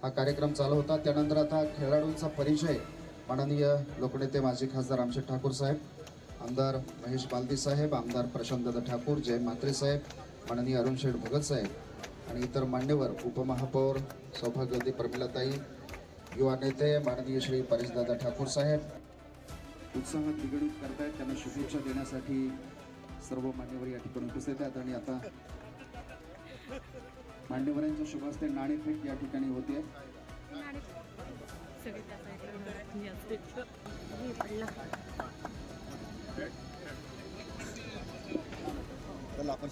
हा कार्यक्रम चालू होता। त्यानंतर आता खेळाडूंचा परिचय माननीय लोकनेते माजी खासदार रामशेठ ठाकूर साहेब, आमदार महेश बालदी साहेब, आमदार प्रशांतदादा ठाकूर, जय म्हात्रे साहेब, माननीय अरुण शेठ भगत साहेब आणि इतर मान्यवर, उपमहापौर सौभाग्यवती प्रमिलाताई, युवा नेते माननीय श्री परेशदादा ठाकूर साहेब उत्साहात द्विगुणित करतायत। त्यांना शुभेच्छा देण्यासाठी सर्व मान्यवर या ठिकाणी उपस्थित आहेत आणि आता मान्यवरांच्या शुभ हस्ते नाणेफेक या ठिकाणी होते। चला आपण